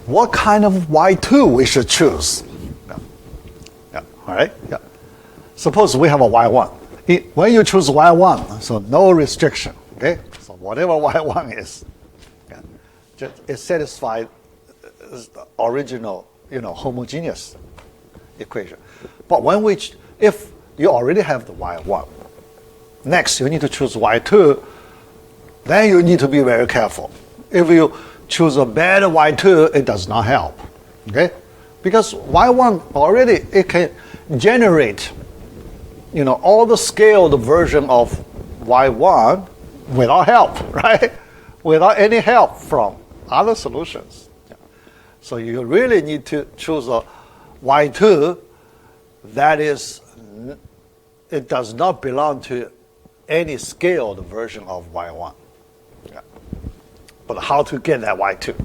what kind of y2 we should choose. Yeah. All right. Yeah. Suppose we have a y1. When you choose y1, so no restriction. Okay. So whatever y1 is, yeah, it satisfies the original, homogeneous equation. But if you already have the y1, next you need to choose y2. Then you need to be very careful. If you choose a bad y2, it does not help. Okay, because y1 already it can generate, all the scaled version of y1 without help, right? Without any help from other solutions. So you really need to choose a y2 that is, it does not belong to any scaled version of y1. Yeah. But how to get that y2?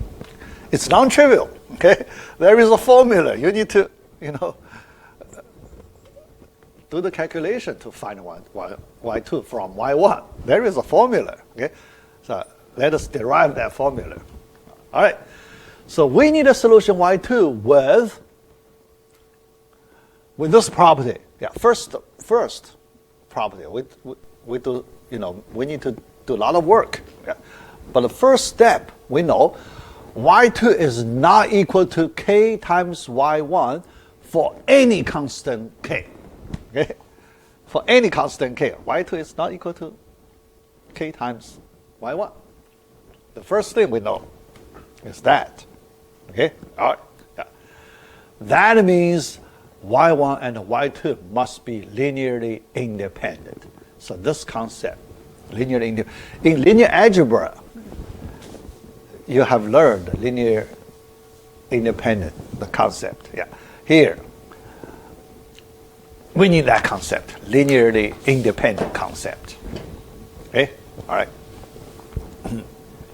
It's non-trivial. Okay, there is a formula. You need to, do the calculation to find y2 from y1. There is a formula. Okay, so let us derive that formula. All right. So we need a solution y2 with this property. Yeah. First property. We do. We need to do a lot of work. Yeah. But the first step, we know y2 is not equal to k times y1 for any constant k. Okay? For any constant k, y2 is not equal to k times y1. The first thing we know is that. Okay? All right. Yeah. That means y1 and y2 must be linearly independent. So this concept, in linear algebra, you have learned linear independent, the concept. Yeah. Here, we need that concept, linearly independent concept. Okay? All right.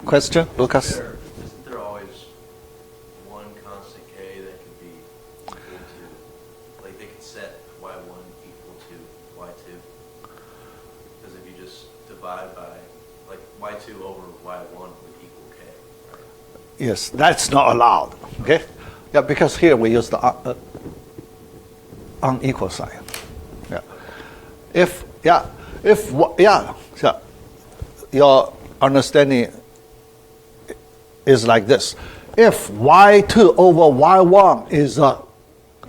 Question, Lucas? Isn't there always one constant k that could be equal to, like they could set y1 equal to y2? Because if you just divide by, like y2 over y1 would equal k, right? Yes, that's not allowed. Okay? Yeah, because here we use the unequal sign. Yeah. Your understanding is like this. If y2 over y1 is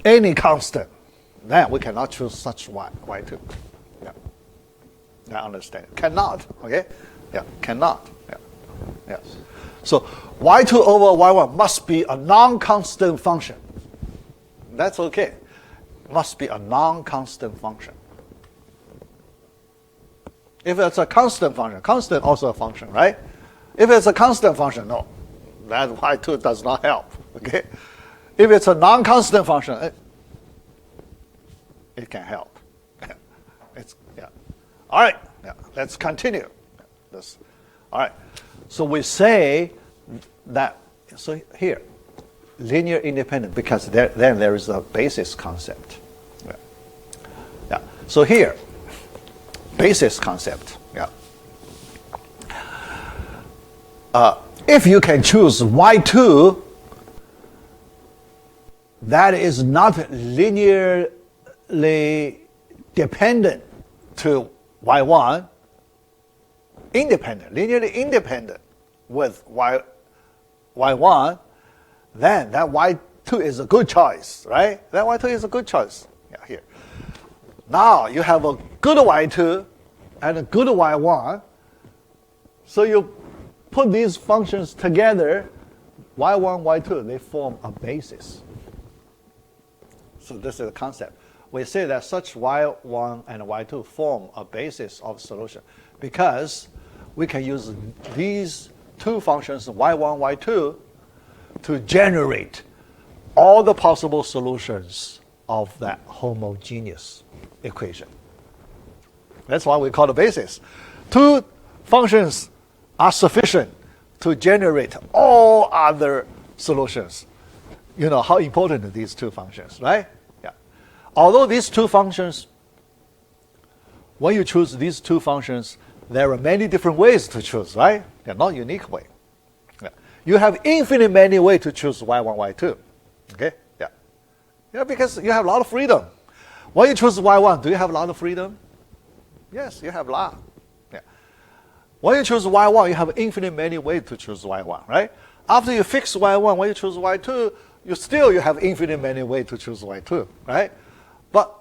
any constant, then we cannot choose such y2. Yeah. I understand. Cannot. Okay? Yeah, cannot. Yeah. Yes. So y2 over y1 must be a non-constant function. That's okay. Must be a non-constant function. If it's a constant function, constant also a function, right? If it's a constant function, no, that y2 does not help. Okay? If it's a non-constant function, it can help. Yeah. All right. Yeah. Let's continue this. All right. So we say that. So here, linear independent, because then there is a basis concept. Yeah. So here, basis concept. Yeah. If you can choose y2 that is not linearly dependent to y1, linearly independent with y1, then that y2 is a good choice, right? That y2 is a good choice. Yeah, here. Now you have a good y2 and a good y1. So you put these functions together, y1, y2, they form a basis. So this is the concept. We say that such y1 and y2 form a basis of solution because we can use these two functions, y1, y2, to generate all the possible solutions of that homogeneous equation. That's why we call it basis. Two functions are sufficient to generate all other solutions. You know how important are these two functions, right? Yeah. Although these two functions, when you choose these two functions, there are many different ways to choose, right? They're not unique way. Yeah. you have infinite many ways to choose y1, y2. Okay? Yeah. Yeah, because you have a lot of freedom. When you choose y1, do you have a lot of freedom? Yes, you have a lot. Yeah. When you choose y1, you have infinite many ways to choose y1, right? After you fix y1, when you choose y2, you have infinite many ways to choose y2, right? But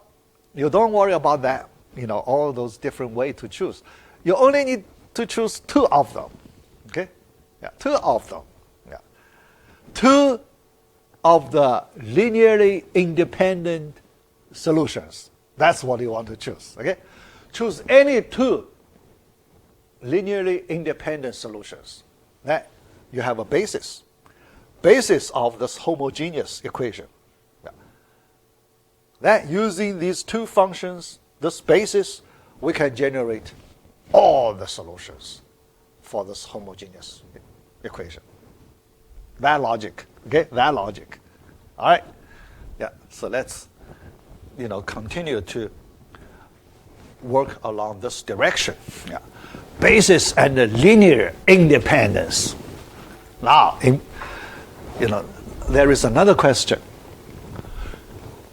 you don't worry about that, all those different ways to choose. You only need to choose two of them, okay? Yeah, two of them. Yeah. Two of the linearly independent solutions. That's what you want to choose, okay? Choose any two linearly independent solutions. Then you have a basis of this homogeneous equation. Yeah. Then using these two functions, this basis, we can generate all the solutions for this homogeneous equation. That logic, okay? That logic. All right? Yeah, so let's, continue to work along this direction. Yeah. Basis and the linear independence. Now, there is another question.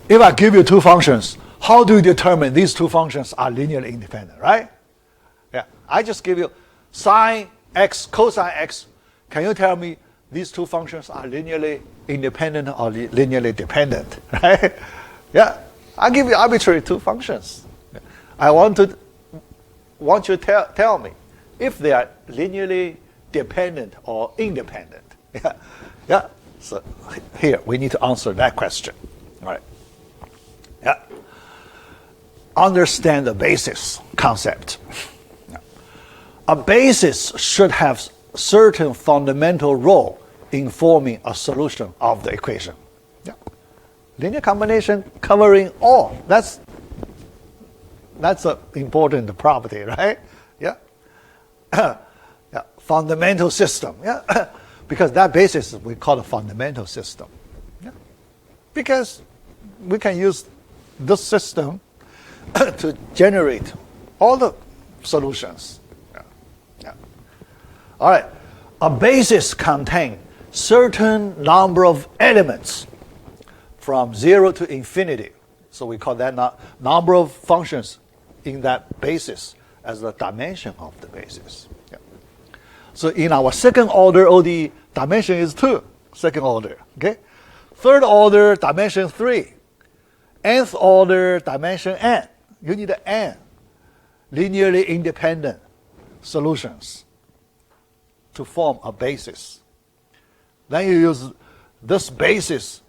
If I give you two functions, how do you determine these two functions are linearly independent, right? Yeah, I just give you sine x, cosine x. Can you tell me these two functions are linearly independent or linearly dependent, right? Yeah, I give you arbitrary two functions. I want you to tell me if they are linearly dependent or independent. Yeah, yeah. So here we need to answer that question. All right. Yeah. Understand the basis concept. Yeah. A basis should have certain fundamental role in forming a solution of the equation. Yeah. Linear combination covering all. That's an important property, right? Yeah. Yeah. Fundamental system. Yeah. Because that basis we call a fundamental system. Yeah. Because we can use this system to generate all the solutions. Yeah. Yeah. All right. A basis contains certain number of elements from 0 to infinity. So we call that number of functions in that basis as the dimension of the basis. Yeah. So in our second order ODE, dimension is 2, second order. Okay? Third order, dimension 3. Nth order, dimension n. You need n linearly independent solutions to form a basis. Then you use this basis.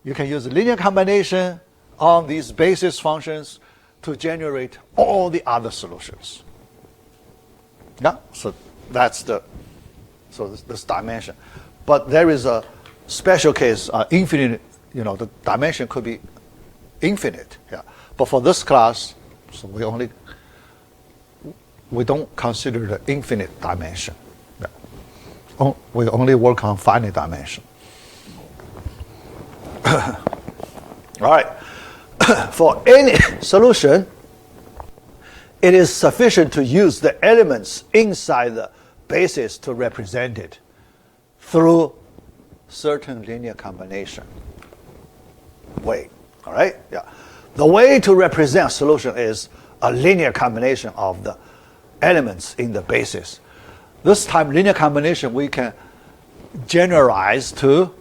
You can use linear combination on these basis functions to generate all the other solutions. Yeah, so that's this dimension. But there is a special case, infinite, the dimension could be infinite. Yeah. But for this class, so we don't consider the infinite dimension. Yeah. We only work on finite dimension. All right. For any solution, it is sufficient to use the elements inside the basis to represent it through certain linear combination way. All right? Yeah. The way to represent a solution is a linear combination of the elements in the basis. This time, linear combination we can generalize to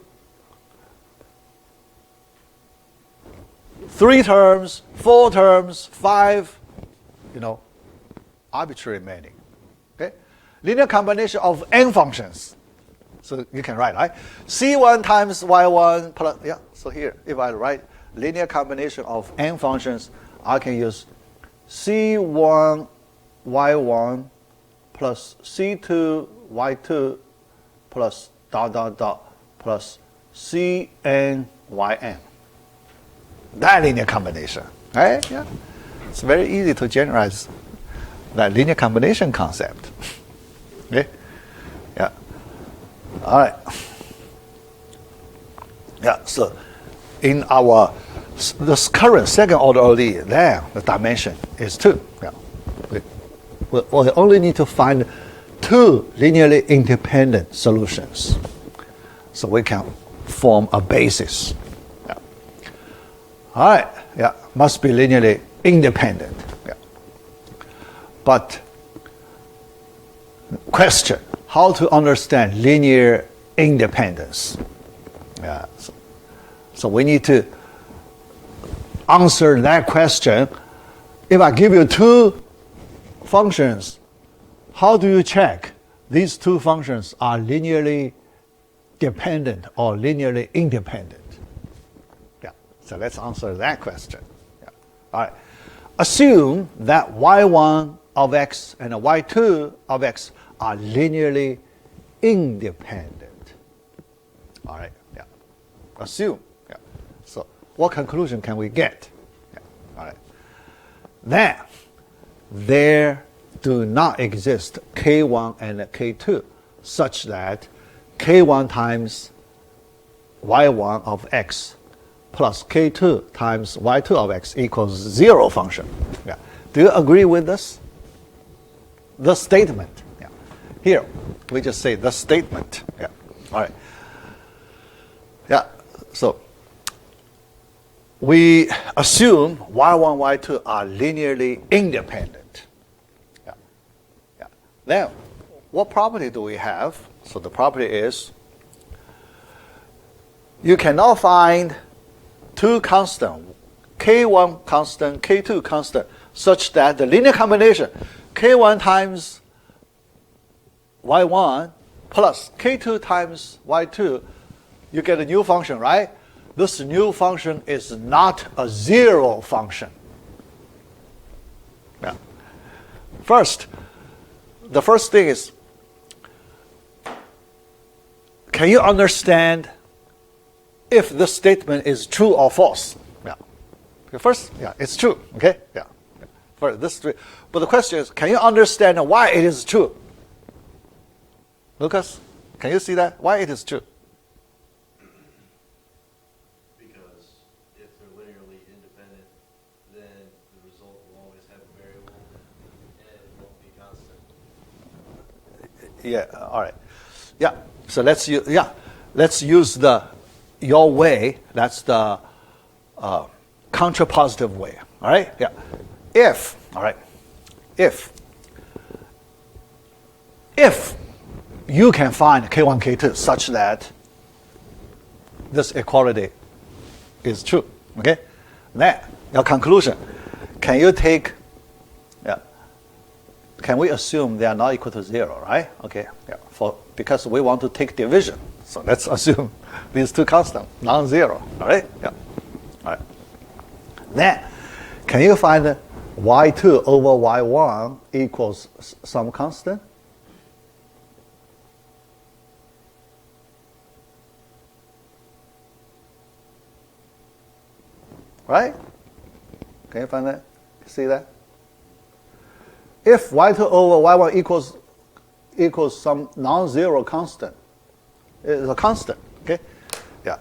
3 terms, 4 terms, 5, arbitrary many. Okay? Linear combination of n functions. So you can write, right? C1 times y1 plus, yeah. So here, if I write linear combination of n functions, I can use C1 y1 plus C2 y2 plus ... plus Cn yn. That linear combination, right? Yeah. It's very easy to generalize that linear combination concept. Okay? Yeah. All right. Yeah, so in this current second order ODE, there the dimension is 2. Yeah. We only need to find 2 linearly independent solutions. So we can form a basis. Yeah. All right, yeah, must be linearly independent. Yeah. But question, how to understand linear independence? Yeah. So we need to answer that question. If I give you two functions, how do you check these two functions are linearly dependent or linearly independent? Yeah, so let's answer that question. Yeah. All right. Assume that y1 of x and y2 of x are linearly independent. All right, yeah. Assume. Yeah. So what conclusion can we get? Yeah. All right. Then there do not exist k1 and k2 such that k1 times y1 of x plus k2 times y2 of x equals 0 function. Yeah. Do you agree with this? The statement. Yeah. Here, we just say the statement. Yeah. All right. Yeah. So we assume y1, y2 are linearly independent. Yeah. Yeah. Then, what property do we have? So the property is you cannot find two constants, k1 constant, k2 constant, such that the linear combination k1 times y1 plus k2 times y2, you get a new function, right? This new function is not a 0 function. Yeah. First, the first thing is, can you understand if this statement is true or false? Yeah. First, yeah, it's true. Okay. Yeah. For this, but the question is, can you understand why it is true? Lucas, can you see that? Why it is true? Because if they're linearly independent, then the result will always have a variable and it won't be constant. Yeah. All right. Yeah. So let's use your way. That's the contrapositive way. All right. Yeah. If you can find k1, k2 such that this equality is true, okay? Then your conclusion, can you take? Yeah. Can we assume they are not equal to 0, right? Okay. Yeah. Because we want to take division, so let's assume these two constants non-zero. All right. Yeah. All right. Then, can you find y2 over y1 equals some constant? Right? Can you find that? See that? If y2 over y1 equals some non-zero constant, it's a constant, okay? Yeah.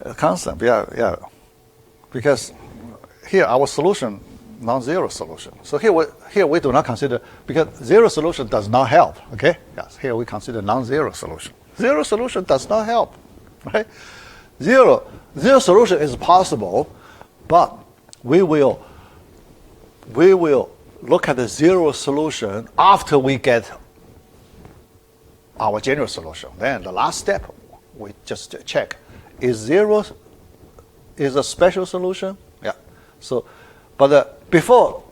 A constant, yeah. Because here our solution, non-zero solution. So here we do not consider, because zero solution does not help, okay? Yes, here we consider non-zero solution. Zero solution does not help, right? Zero solution is possible, but we will look at the zero solution after we get our general solution. Then the last step, we just check, is zero is a special solution? Yeah. So, but before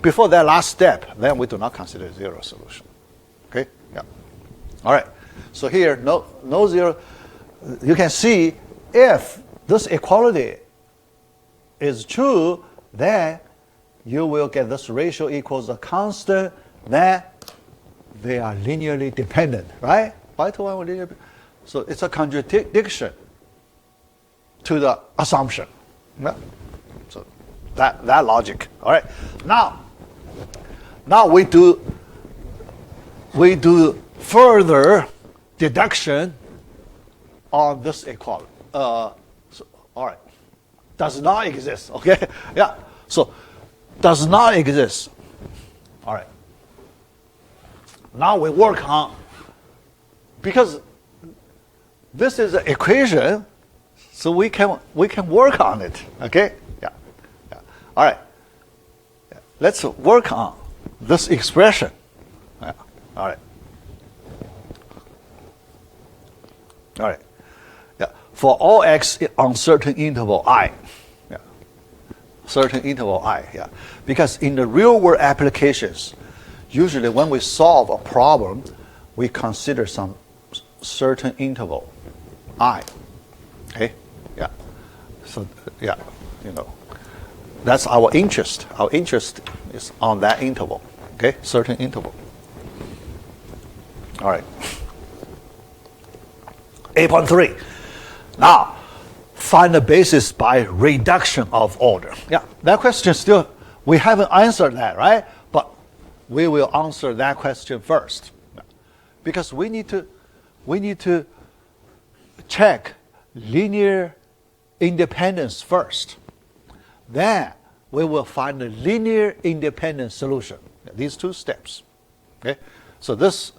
that last step, then we do not consider zero solution. Okay? Yeah. All right. So here, no zero. You can see if this equality is true, then you will get this ratio equals a constant, then they are linearly dependent, right? y2, y1 linearly. So it's a contradiction to the assumption. Yeah? So that logic. All right. Now we do further deduction on this equality. All right. Does not exist. Okay. Yeah. So does not exist. All right. Now we work on, because this is an equation, so we can work on it. Okay? Yeah. All right. Yeah. Let's work on this expression. Yeah. All right. All right. Yeah. For all x on certain interval I. Yeah. Certain interval I. Yeah. Because in the real world applications, usually when we solve a problem, we consider some certain interval I. Okay? Yeah. So yeah, that's our interest. Our interest is on that interval. Okay? Certain interval. All right. 8.3. Now, find the basis by reduction of order. Yeah, that question still, we haven't answered that, right? But we will answer that question first. Because we need to check linear independence first. Then we will find a linear independent solution. These two steps. Okay? So this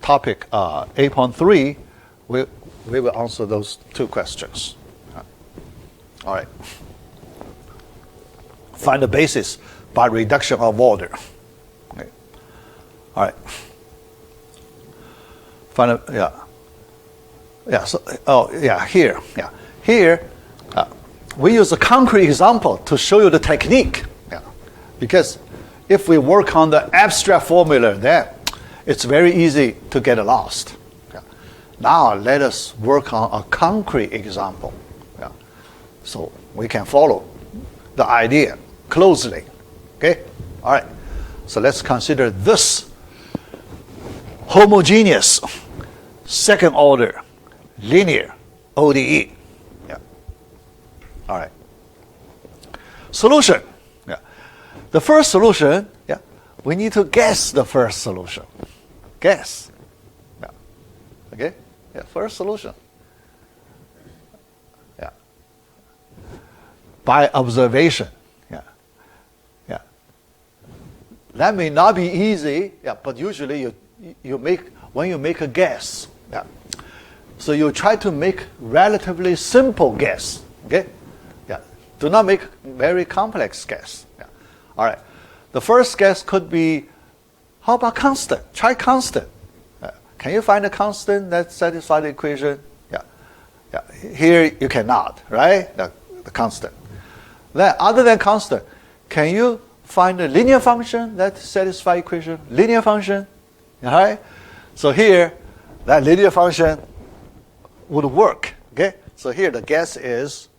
topic, 8.3, we will answer those two questions. All right. Find the basis by reduction of order. Okay. All right. Find a, here. Yeah. Here, we use a concrete example to show you the technique. Yeah. Because if we work on the abstract formula, then it's very easy to get lost. Yeah. Now let us work on a concrete example. Yeah. So we can follow the idea closely. Okay? All right. So let's consider this homogeneous second order linear ODE. Yeah. All right. Solution. Yeah. The first solution, yeah, we need to guess the first solution. Guess. Yeah. Okay? Yeah, first solution. Yeah. By observation. Yeah. Yeah. That may not be easy, yeah, but usually you make, when you make a guess, yeah, so you try to make relatively simple guess. Okay? Yeah. Do not make very complex guess. Yeah. All right. The first guess could be, how about constant? Try constant. Can you find a constant that satisfies the equation? Yeah. Yeah. Here you cannot, right? The constant. Then other than constant, can you find a linear function that satisfies equation? Linear function. All right? So here, that linear function would work. Okay? So here the guess is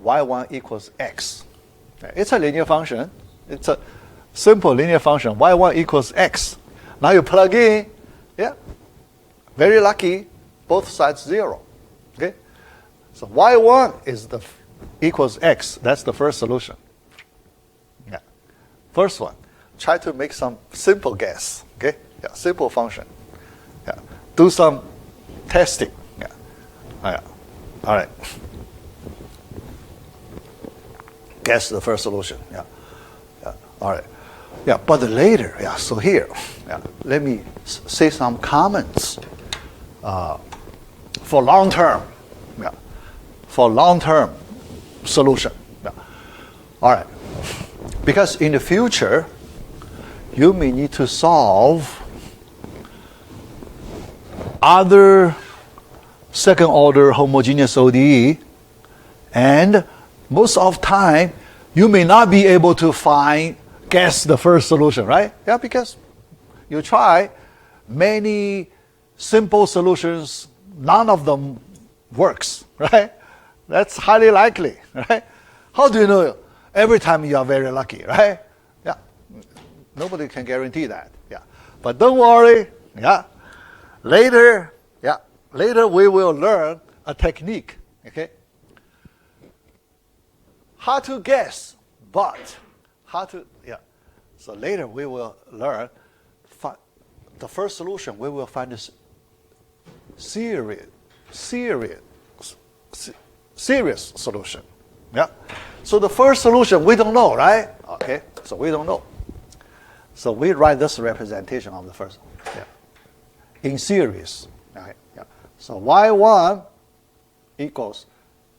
y1 equals x. It's a linear function. It's a simple linear function. y1 equals x. Now you plug in, yeah, very lucky, both sides 0. Okay? So y1 is equals x. That's the first solution. Yeah. First one. Try to make some simple guess. Okay? Yeah, simple function. Yeah. Do some testing. Yeah. Oh, yeah. All right. Guess the first solution. Yeah. Yeah. All right. Yeah, but later, yeah, so here, yeah, let me say some comments for long term. Yeah. For long term solution. Yeah. All right. Because in the future, you may need to solve other second order homogeneous ODE, and most of the time you may not be able to guess the first solution, right? Yeah, because you try many simple solutions, none of them works, right? That's highly likely, right? How do you know? Every time you are very lucky, right? Yeah. Nobody can guarantee that. Yeah. But don't worry. Yeah. Later we will learn a technique. Okay. How to guess, but how to, yeah. So later we will learn the first solution. We will find this serious solution. Yeah. So the first solution we don't know, right? Okay. So we don't know. So we write this representation of the first. Yeah. In series. Okay, yeah. So y1 equals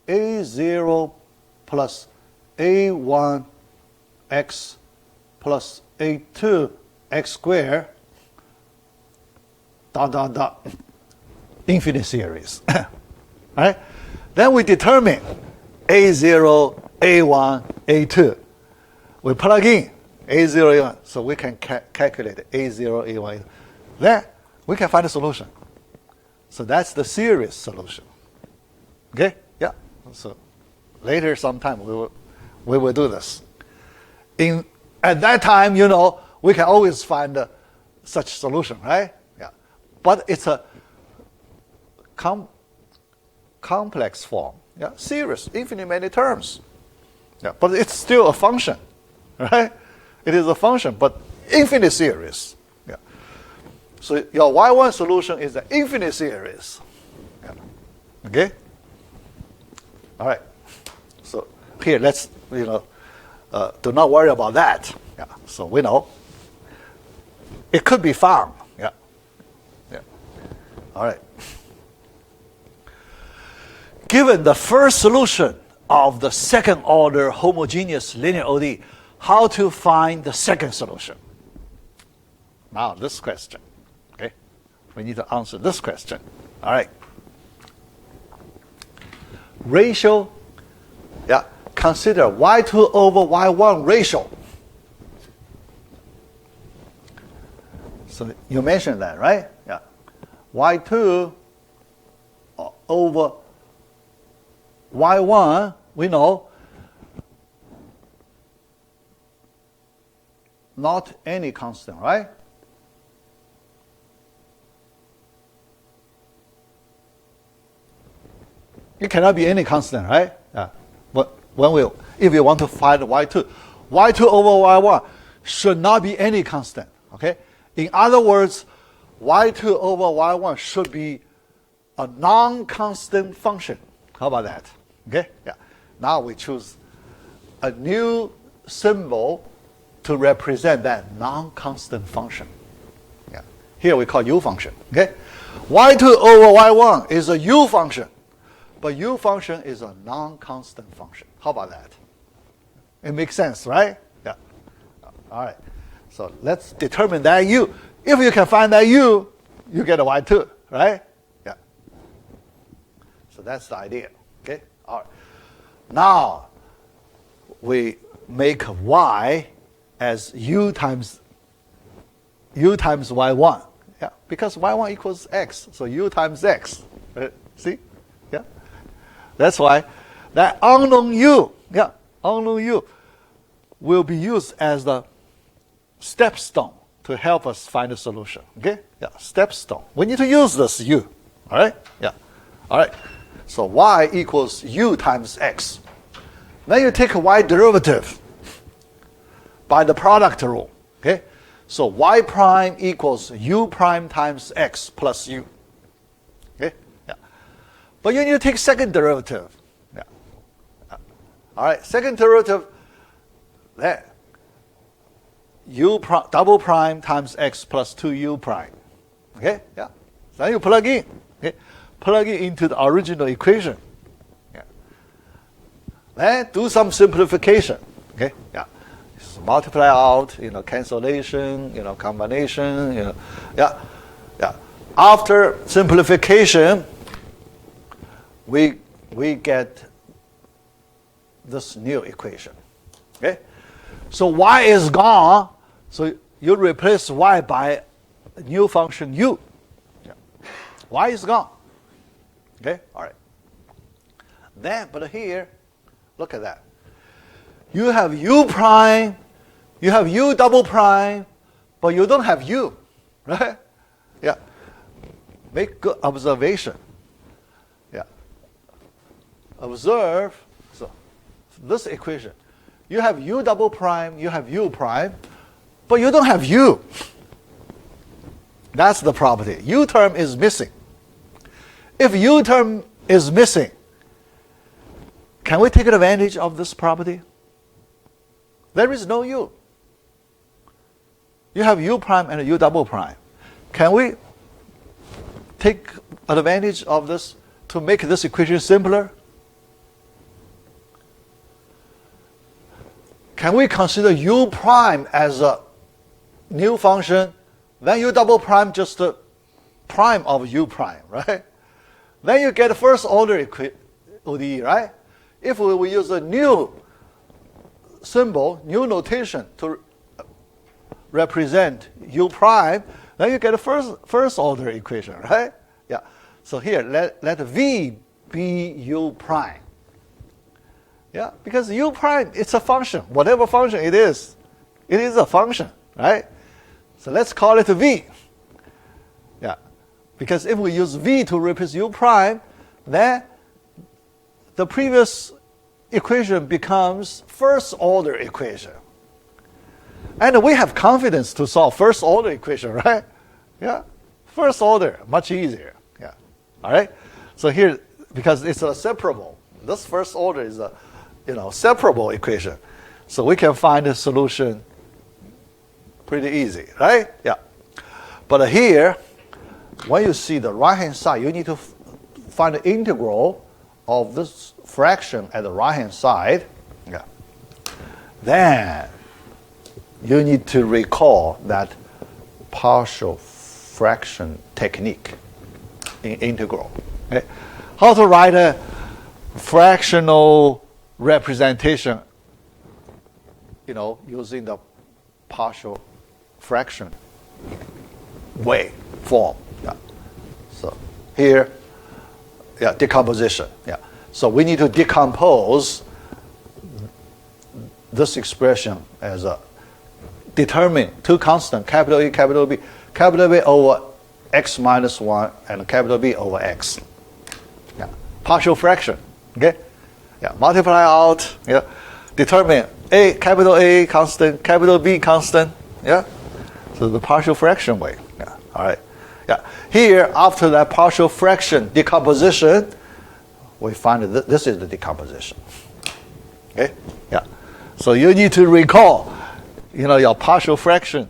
a0 plus a1x plus a2 x squared dot dot dot infinite series. Right? Then we determine a0, a1, a2. We plug in a0, a1, so we can calculate a0, a1, a2. Then we can find a solution. So that's the series solution. Okay? Yeah. So later sometime we will do this. At that time, we can always find such solution, right? Yeah. But it's a complex form. Yeah. Series, infinite many terms. Yeah. But it's still a function, right? It is a function, but infinite series. Yeah. So your y1 solution is an infinite series. Yeah. Okay? All right. So here, let's, do not worry about that. Yeah. So we know it could be found. Yeah. Yeah. All right. Given the first solution of the second order homogeneous linear ODE, how to find the second solution? Now this question. Okay. We need to answer this question. All right. Ratio, yeah, consider y2 over y1 ratio. So you mentioned that, right? Yeah. y2 over y1, we know not any constant, right? It cannot be any constant, right? Yeah. But if you want to find y2 over y1 should not be any constant. Okay. In other words, y2 over y1 should be a non-constant function. How about that? Okay. Yeah. Now we choose a new symbol to represent that non-constant function. Yeah. Here we call u function. Okay. y2 over y1 is a u function. But u function is a non-constant function. How about that? It makes sense, right? Yeah. All right. So let's determine that u. If you can find that u, you get a y2, right? Yeah. So that's the idea. Okay. All right. Now we make y as u times y1. Yeah. Because y1 equals x, so u times x. Right? See? Yeah. That's why that unknown u, will be used as the stepstone to help us find a solution. Okay? Yeah, stepstone. We need to use this u. All right? Yeah. All right. So y equals u times x. Then you take a y derivative by the product rule. Okay? So y prime equals u prime times x plus u. Okay? Yeah. But you need to take second derivative. Yeah. All right, second derivative, there. Double prime times x plus 2u prime. Okay? Yeah. Then you plug in. Okay? Plug it into the original equation. Yeah. Then do some simplification. Okay? Yeah. Just multiply out, cancellation, combination, Yeah. Yeah. After simplification, we get this new equation. Okay? So y is gone, so you replace y by a new function u. Yeah. Y is gone. Okay? All right. Then, but here, look at that. You have u prime, you have u double prime, but you don't have u, right? Yeah. Make good observation. Yeah. Observe, so this equation. You have u double prime, you have u prime, but you don't have u. That's the property. U term is missing. If u term is missing, can we take advantage of this property? There is no u. You have u prime and u double prime. Can we take advantage of this to make this equation simpler? Can we consider u prime as a new function? Then u double prime just the prime of u prime, right? Then you get first order ODE, right? If we use a new symbol, new notation to represent u prime, then you get a first order equation, right? Yeah. So here, let v be u prime. Yeah, because u prime, it's a function. Whatever function it is a function, right? So let's call it v. Yeah, because if we use v to replace u prime, then the previous equation becomes first order equation. And we have confidence to solve first order equation, right? Yeah, first order, much easier. Yeah, all right? So here, because it's a separable, this first order is a separable equation. So we can find a solution pretty easy, right? Yeah. But here, when you see the right-hand side, you need to find the integral of this fraction at the right-hand side. Yeah. Then you need to recall that partial fraction technique in integral. Okay? How to write a fractional representation, using the partial fraction form. Yeah. So here, decomposition. Yeah. So we need to decompose this expression as a determine two constant, capital E, capital B over x minus 1 and capital B over x. Yeah. Partial fraction. Okay? Yeah. Multiply out. Yeah. Determine capital A constant, capital B constant. Yeah. So the partial fraction way. Yeah. All right. Yeah. Here, after that partial fraction decomposition, we find that this is the decomposition. Okay? Yeah. So you need to recall, your partial fraction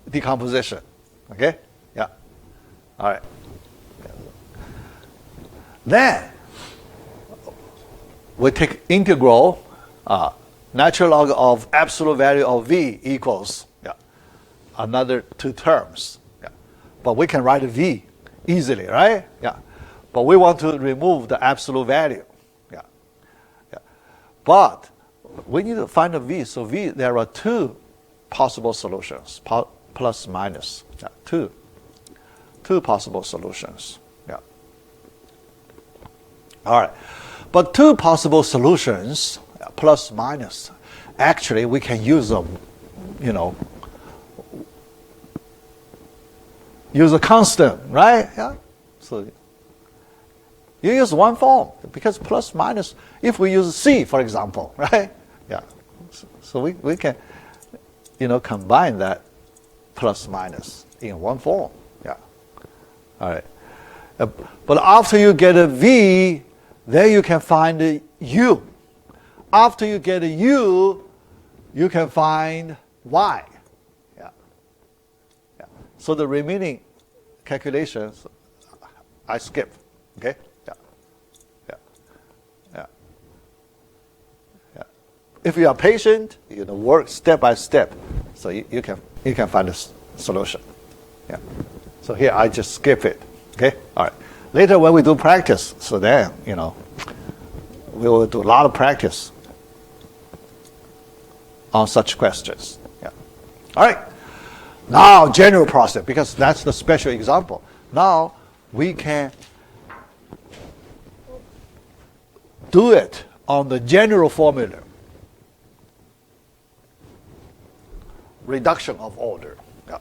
decomposition. Okay? Yeah. All right. Then we take integral, natural log of absolute value of v equals another two terms. Yeah. But we can write v easily, right? Yeah. But we want to remove the absolute value. Yeah. Yeah. But we need to find a v. So v, there are two possible solutions, plus minus. Yeah. Two possible solutions. Yeah. All right. But two possible solutions, plus minus, actually we can use a, use a constant, right? Yeah. So you use one form because plus minus, if we use c, for example, right? Yeah. So we can, combine that plus minus in one form. Yeah. All right. But after you get a v, then you can find a u. After you get a u, you can find y. Yeah. Yeah. So the remaining calculations, I skip. Okay. Yeah. Yeah. Yeah. Yeah. If you are patient, work step by step, so you can find a solution. Yeah. So here I just skip it. Okay. All right. Later when we do practice, so then, we will do a lot of practice on such questions. Yeah. All right. Now, general process, because that's the special example. Now, we can do it on the general formula. Reduction of order. Yeah.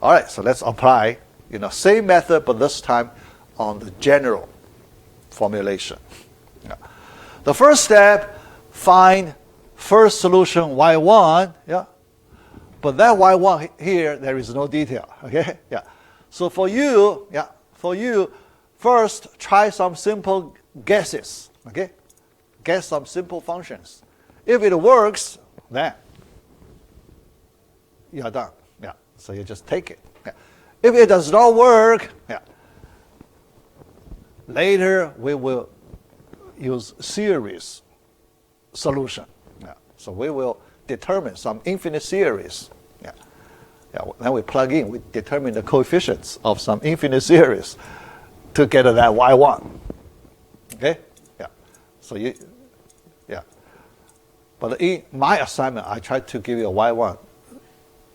All right, so let's apply, same method, but this time on the general formulation. Yeah. The first step, find first solution y1. Yeah. But that y1 here, there is no detail. Okay. Yeah. So for you, first try some simple guesses. Okay. Guess some simple functions. If it works, then you are done. Yeah. So you just take it. Yeah. If it does not work, Later, we will use series solution. Yeah. So we will determine some infinite series. Yeah. Yeah. Then we plug in, we determine the coefficients of some infinite series to get that y1. Okay? Yeah. So yeah. But in my assignment, I tried to give you a y1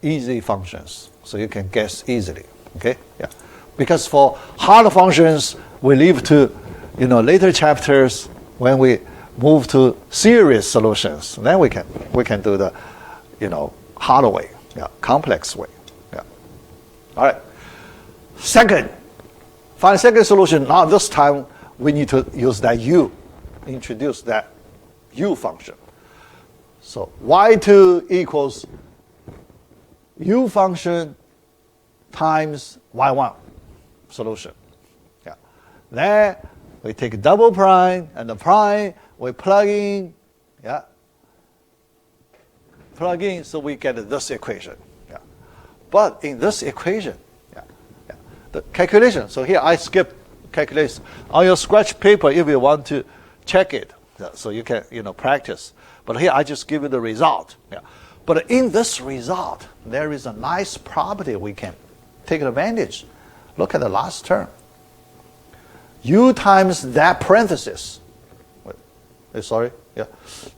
easy functions so you can guess easily. Okay? Yeah. Because for hard functions, we leave to, later chapters when we move to series solutions. Then we can do the, harder way, yeah, complex way. Yeah. All right. Find second solution. Now this time we need to use that u, introduce that u function. So y2 equals u function times y1 solution. Yeah. Then we take double prime and the prime, we plug in, yeah. Plug in so we get this equation. Yeah. But in this equation, the calculation, so here I skip calculation. On your scratch paper, if you want to check it, so you can, practice. But here I just give you the result. Yeah. But in this result, there is a nice property we can take advantage. Look at the last term. U times that parenthesis. Wait, sorry. Yeah,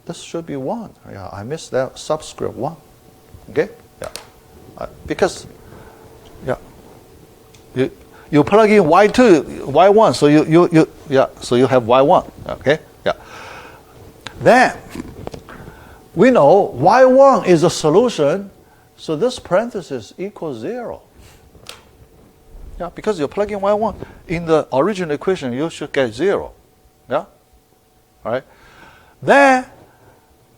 this should be 1. Yeah, I missed that subscript 1. Okay. Yeah. Because, yeah, you plug in y2, y1, so you have y1. Okay. Yeah. Then we know y1 is a solution, so this parenthesis equals 0. Yeah, because you plug in y1 in the original equation, you should get 0. Yeah, all right. Then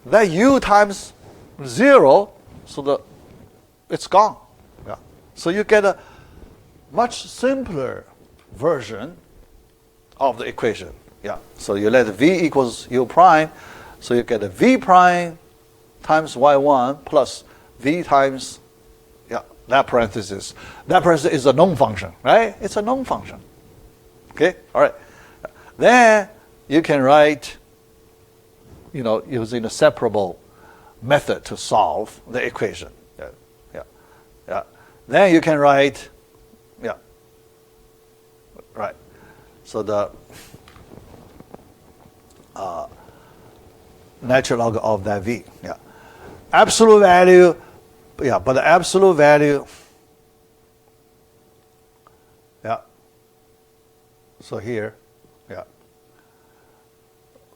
that u times 0, so it's gone. Yeah, so you get a much simpler version of the equation. Yeah, so you let v equals u prime, so you get a v prime times y1 plus v times that parenthesis. That parenthesis is a known function, right? It's a known function. Okay, all right. Then you can write, using a separable method to solve the equation. Yeah. Then you can write, right. So the natural log of that v. Yeah. Absolute value. Yeah, but the absolute value, yeah, so here, yeah,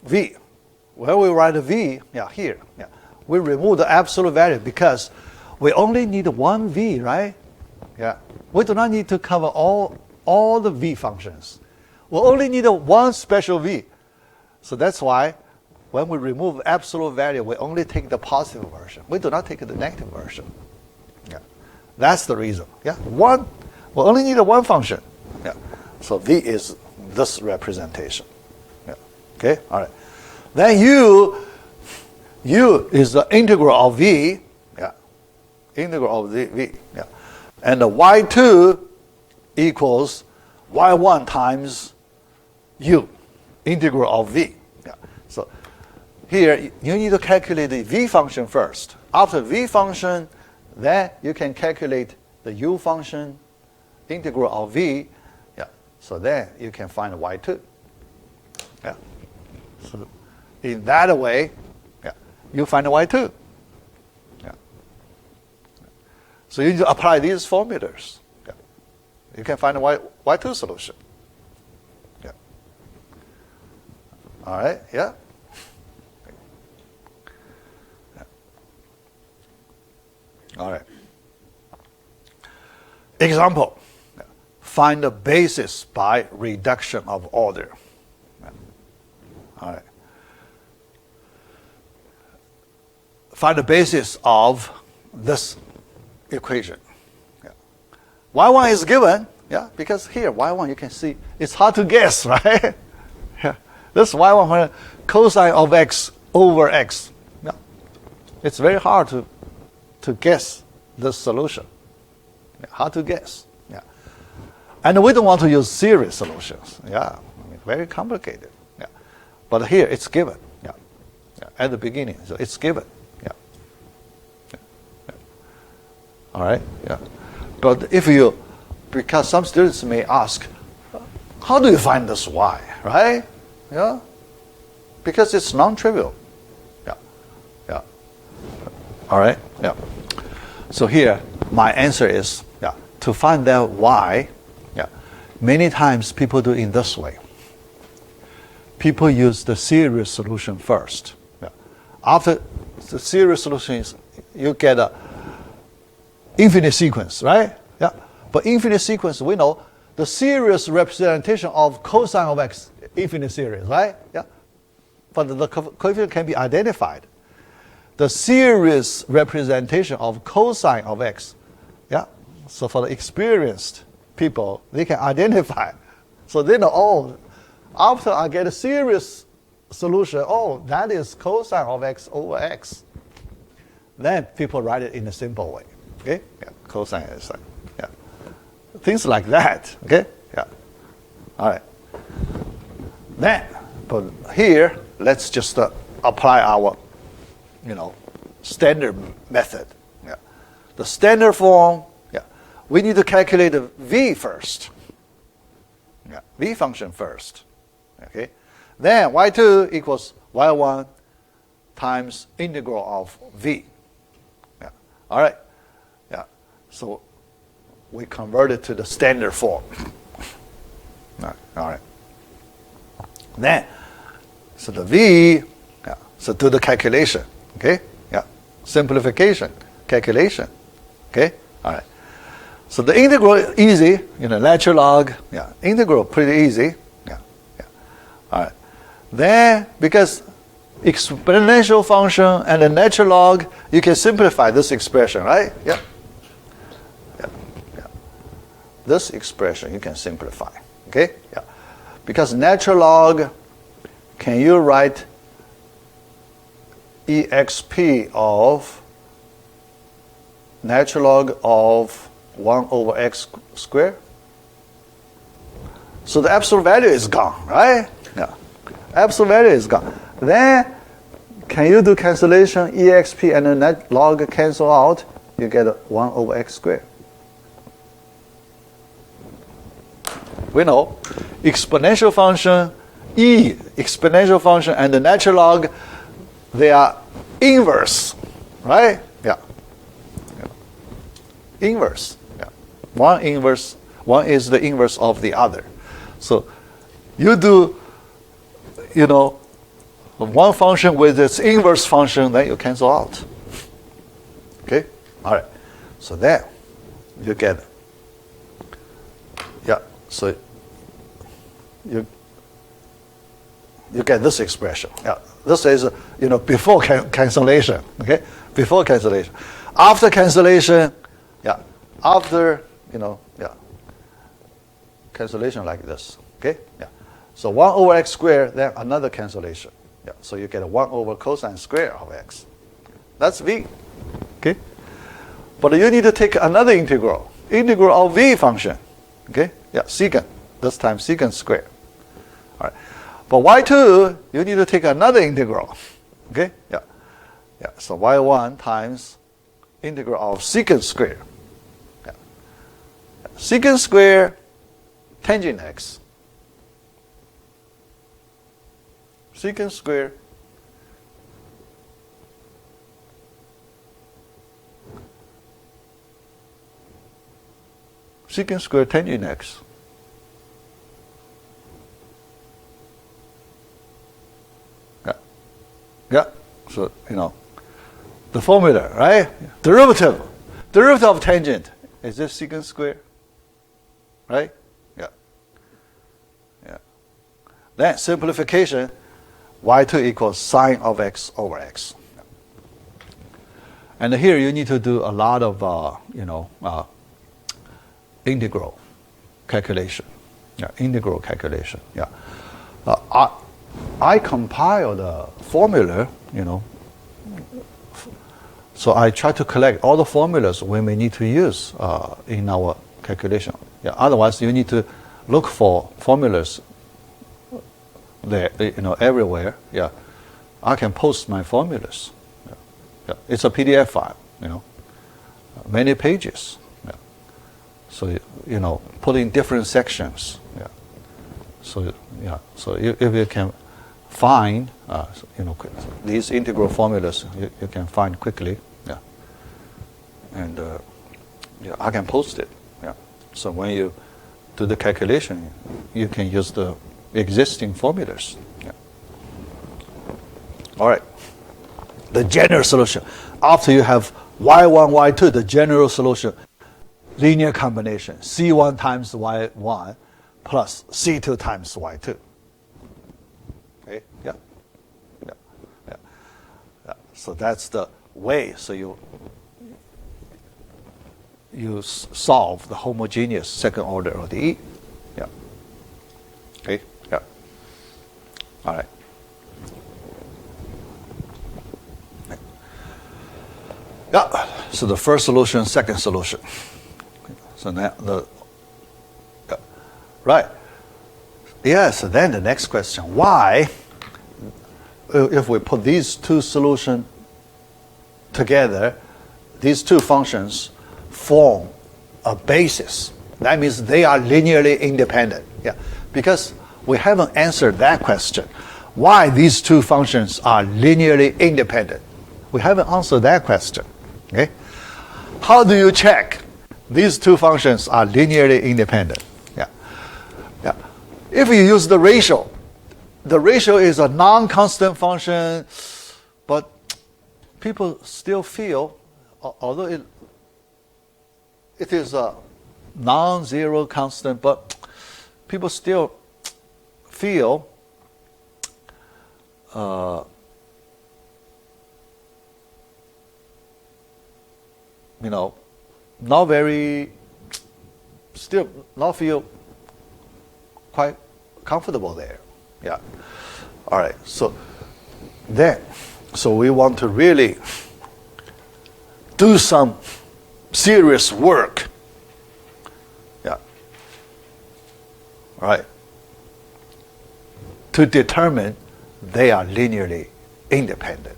v, where we write a v, yeah, here, yeah, we remove the absolute value because we only need one v, right? Yeah, we do not need to cover all the v functions. We only need one special v. So that's why when we remove absolute value, we only take the positive version. We do not take the negative version. Yeah, that's the reason. Yeah, we only need one function. Yeah, so v is this representation. Yeah, okay, all right. Then u is the integral of v. Yeah, integral of v. Yeah, and the y2 equals y1 times u, integral of v. Yeah, so here, you need to calculate the v function first. After v function, then you can calculate the u function, integral of v. Yeah. So then you can find y2. Yeah. So in that way, yeah, you find y2. Yeah. So you need to apply these formulas. Yeah. You can find a y2 solution. Yeah. All right. Yeah. All right. Example. Find the basis by reduction of order. All right. Find the basis of this equation. Yeah. y1 is given, yeah, because here y1 you can see it's hard to guess, right? Yeah. This y1 cosine of x over x. Yeah. It's very hard to guess this solution. How to guess? Yeah. And we don't want to use series solutions. Yeah, I mean, very complicated. Yeah, but here it's given. Yeah, yeah. At the beginning, so it's given. Yeah. Yeah. Yeah. All right. Yeah, but if you, because some students may ask, how do you find this y? Right? Yeah, because it's non-trivial. Yeah, yeah. All right. Yeah. So here, my answer is, yeah, to find that y. Yeah, many times people do in this way. People use the series solution first. Yeah. After the series solution is, you get a infinite sequence, right? Yeah. But infinite sequence, we know the series representation of cosine of x, infinite series, right? Yeah. But the coefficient can be identified. The series representation of cosine of x, yeah. So for the experienced people, they can identify. So they know, oh, after I get a series solution, oh, that is cosine of x over x. Then people write it in a simple way. Okay? Yeah. Cosine is like, yeah. Things like that. Okay? Yeah. All right. Then, but here, let's just apply our, standard method. Yeah. The standard form, yeah. We need to calculate the v first. Yeah. V function first. Okay. Then y2 equals y1 times integral of v. Yeah. All right. Yeah. So we convert it to the standard form. All right. Then, so the v, yeah, so do the calculation. Okay. Yeah. Simplification, calculation. Okay. All right. So the integral easy, natural log. Yeah. Integral pretty easy. Yeah. Yeah. All right. Then, because exponential function and the natural log, you can simplify this expression, right? Yeah. Yeah. Yeah. This expression you can simplify. Okay? Yeah. Because natural log, can you write exp of natural log of 1 over x squared? So the absolute value is gone, right? Yeah. Absolute value is gone. Then, can you do cancellation? Exp and the net log cancel out. You get 1 over x squared. We know exponential function, exponential function, and the natural log, they are inverse, right? Yeah. Yeah. Inverse. Yeah. One is the inverse of the other. So you do, one function with its inverse function, then you cancel out. Okay? All right. So then you get, yeah, so you get this expression. Yeah. This is, before cancellation. Okay? Before cancellation. After cancellation, yeah. After, yeah. Cancellation like this. Okay? Yeah. So 1 over x squared, then another cancellation. Yeah. So you get 1 over cosine squared of x. That's v. Okay? But you need to take another integral. Integral of v function. Okay? Yeah, secant. This time secant squared. All right. But y2, you need to take another integral. Okay? Yeah. Yeah. So y1 times integral of secant squared. Yeah. Secant squared tangent x. Secant squared tangent x. Yeah. Yeah. So, the formula, right? Derivative of tangent. Is this secant squared? Right? Yeah. Yeah. Then simplification, y2 equals sine of x over x. And here you need to do a lot of, integral calculation. Yeah, integral calculation. Yeah. I compiled a formula, so I try to collect all the formulas we may need to use in our calculation. Yeah. Otherwise, you need to look for formulas there, everywhere. Yeah. I can post my formulas. Yeah. Yeah. It's a PDF file, many pages. Yeah. So, put in different sections. Yeah. So, yeah. So if you can find, these integral formulas, you can find quickly. Yeah. And I can post it. Yeah. So when you do the calculation, you can use the existing formulas. Yeah. All right. The general solution. After you have y1, y2, the general solution, linear combination, c1 times y1 plus c2 times y2. Okay? Yeah. Yeah. Yeah. Yeah. So that's the way. So you solve the homogeneous second order ODE. Yeah. Okay. Yeah. All right. Yeah. So the first solution, second solution. So now right. Yeah. So then the next question: why, if we put these two solutions together, these two functions form a basis? That means they are linearly independent. Yeah. Because we haven't answered that question. Why these two functions are linearly independent? We haven't answered that question. Okay? How do you check these two functions are linearly independent? Yeah. Yeah. If you use the ratio is a non-constant function, but people still feel, although it is a non-zero constant, but people still feel still not feel quite comfortable there. Yeah. All right. So we want to really do some serious work. Yeah. All right. To determine they are linearly independent.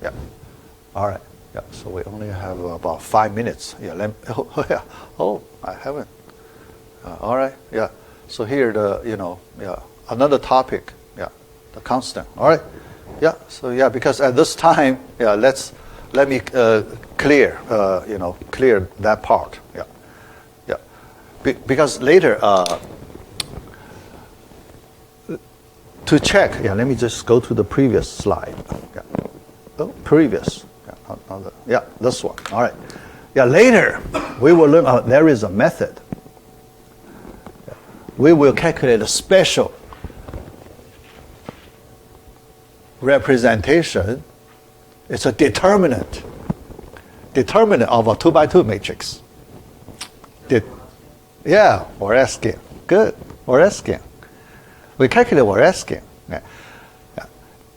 Yeah. All right. Yeah. So we only have about 5 minutes. Yeah. I haven't. All right. Yeah. So here another topic. Yeah. The constant. All right. Yeah. So yeah, because at this time, yeah, let me clear that part. Yeah. Yeah. Because later to check. Yeah. Let me just go to the previous slide. Yeah. Oh, previous. Yeah, this one. All right. Yeah, later we will learn there is a method. We will calculate a special representation. It's a determinant of a 2x2 matrix. Yeah, Waraskian. Good. Waraskian. We calculate Waraskian. Yeah. Yeah.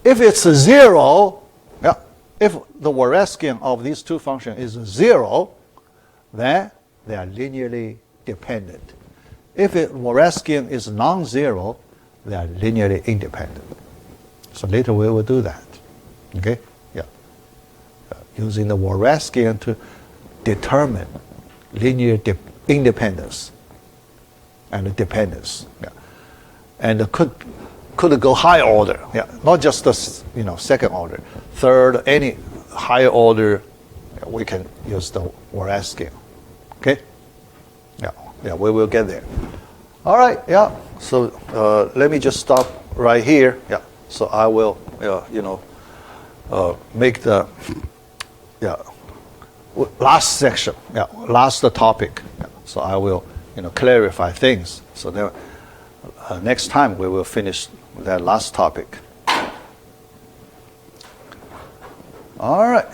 If it's a 0, yeah. If the Waraskian of these two functions is 0, then they are linearly dependent. If Waraskian is non-zero, they are linearly independent. So later we will do that. Okay? Yeah. Using the Waraskian to determine linear independence and dependence. Yeah. And could go higher order. Yeah. Not just the second order, third, any higher order. We can use the Waraskian. Okay? Yeah. Yeah. We will get there. All right. Yeah. So let me just stop right here. Yeah. So I will, make the last section. Yeah. Last topic. Yeah. So I will, clarify things. So then next time we will finish that last topic. All right.